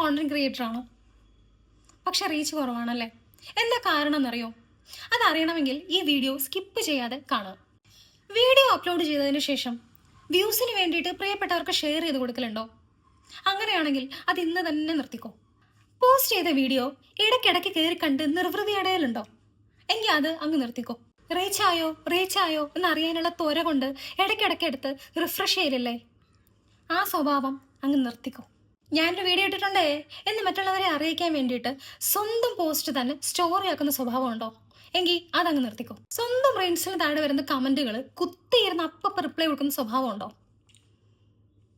Content creator ആണോ? പക്ഷെ reach കുറവാണല്ലേ? എന്താ കാരണം എന്നറിയോ? അതറിയണമെങ്കിൽ ഈ വീഡിയോ സ്കിപ്പ് ചെയ്യാതെ കാണുക. വീഡിയോ അപ്ലോഡ് ചെയ്തതിന് ശേഷം വ്യൂസിന് വേണ്ടിയിട്ട് പ്രിയപ്പെട്ടവർക്ക് ഷെയർ ചെയ്ത് കൊടുക്കലുണ്ടോ? അങ്ങനെയാണെങ്കിൽ അത് ഇന്ന് തന്നെ നിർത്തിക്കോ. പോസ്റ്റ് ചെയ്ത വീഡിയോ ഇടയ്ക്കിടയ്ക്ക് കയറി കണ്ട് നിർവൃതി അടയലുണ്ടോ? എങ്കിൽ അത് അങ്ങ് നിർത്തിക്കോ. റീച്ച് ആയോ എന്നറിയാനുള്ള ത്വര കൊണ്ട് ഇടയ്ക്കിടയ്ക്ക് എടുത്ത് റിഫ്രഷ് ചെയ്യലില്ലേ? ആ സ്വഭാവം അങ്ങ് നിർത്തിക്കോ. ഞാനൊരു വീഡിയോ ഇട്ടിട്ടുണ്ടേ എന്ന് മറ്റുള്ളവരെ അറിയിക്കാൻ വേണ്ടിയിട്ട് സ്വന്തം പോസ്റ്റ് തന്നെ സ്റ്റോറി ആക്കുന്ന സ്വഭാവം ഉണ്ടോ? എങ്കിൽ അതങ്ങ് നിർത്തിക്കോ. സ്വന്തം റീൽസിന് താഴെ വരുന്ന കമന്റുകൾ കുത്തിയിരുന്ന് അപ്പം റിപ്ലൈ കൊടുക്കുന്ന സ്വഭാവം ഉണ്ടോ?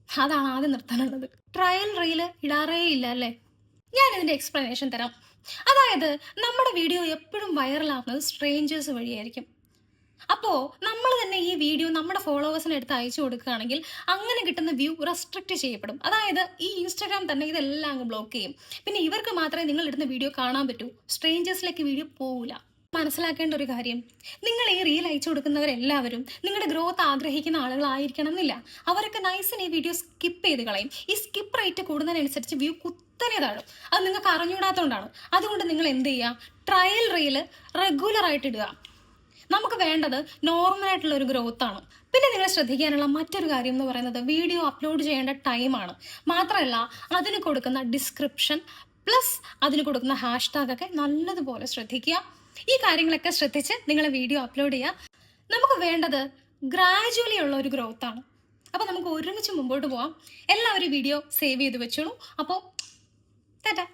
അതാണ് ആദ്യം നിർത്താനുള്ളത്. ട്രയൽ റീല് ഇടാറേ ഇല്ല അല്ലേ? ഞാൻ ഇതിന്റെ എക്സ്പ്ലനേഷൻ തരാം. അതായത് നമ്മുടെ വീഡിയോ എപ്പോഴും വൈറലാവുന്നത് സ്ട്രേഞ്ചേഴ്സ് വഴിയായിരിക്കും. അപ്പോൾ നമ്മൾ തന്നെ ഈ വീഡിയോ നമ്മുടെ ഫോളോവേഴ്സിന് എടുത്ത് അയച്ചു കൊടുക്കുകയാണെങ്കിൽ അങ്ങനെ കിട്ടുന്ന വ്യൂ റെസ്ട്രിക്റ്റ് ചെയ്യപ്പെടും. അതായത് ഈ ഇൻസ്റ്റാഗ്രാം തന്നെ ഇതെല്ലാം അങ്ങ് ബ്ലോക്ക് ചെയ്യും. പിന്നെ ഇവർക്ക് മാത്രമേ നിങ്ങൾ ഇടുന്ന വീഡിയോ കാണാൻ പറ്റൂ, സ്ട്രേഞ്ചേഴ്സിലേക്ക് വീഡിയോ പോവില്ല. മനസ്സിലാക്കേണ്ട ഒരു കാര്യം, നിങ്ങൾ ഈ റീൽ അയച്ചു കൊടുക്കുന്നവരെല്ലാവരും നിങ്ങളുടെ ഗ്രോത്ത് ആഗ്രഹിക്കുന്ന ആളുകളായിരിക്കണം എന്നില്ല. അവരൊക്കെ നൈസിന് ഈ വീഡിയോ സ്കിപ്പ് ചെയ്ത് കളയും. ഈ സ്കിപ്പ് റേറ്റ് കൂടുന്നതിനനുസരിച്ച് വ്യൂ കുത്തനെ താഴും. അത് നിങ്ങൾക്ക് അറിഞ്ഞൂടാത്തതുകൊണ്ടാണ്. അതുകൊണ്ട് നിങ്ങൾ എന്ത് ചെയ്യുക? ട്രയൽ റീല് റെഗുലറായിട്ട് ഇടുക. നമുക്ക് വേണ്ടത് നോർമലായിട്ടുള്ള ഒരു ഗ്രോത്ത് ആണ്. പിന്നെ നിങ്ങൾ ശ്രദ്ധിക്കാനുള്ള മറ്റൊരു കാര്യം എന്ന് പറയുന്നത് വീഡിയോ അപ്ലോഡ് ചെയ്യേണ്ട ടൈമാണ്. മാത്രമല്ല അതിന് കൊടുക്കുന്ന ഡിസ്ക്രിപ്ഷൻ പ്ലസ് അതിന് കൊടുക്കുന്ന ഹാഷ്ടാഗ് ഒക്കെ നല്ലതുപോലെ ശ്രദ്ധിക്കുക. ഈ കാര്യങ്ങളൊക്കെ ശ്രദ്ധിച്ച് നിങ്ങൾ വീഡിയോ അപ്ലോഡ് ചെയ്യുക. നമുക്ക് വേണ്ടത് ഗ്രാജുവലി ഉള്ള ഒരു ഗ്രോത്ത് ആണ്. അപ്പോൾ നമുക്ക് ഒരുമിച്ച് മുമ്പോട്ട് പോവാം. എല്ലാവരും വീഡിയോ സേവ് ചെയ്ത് വെച്ചോളൂ. അപ്പോൾ ടാറ്റാ.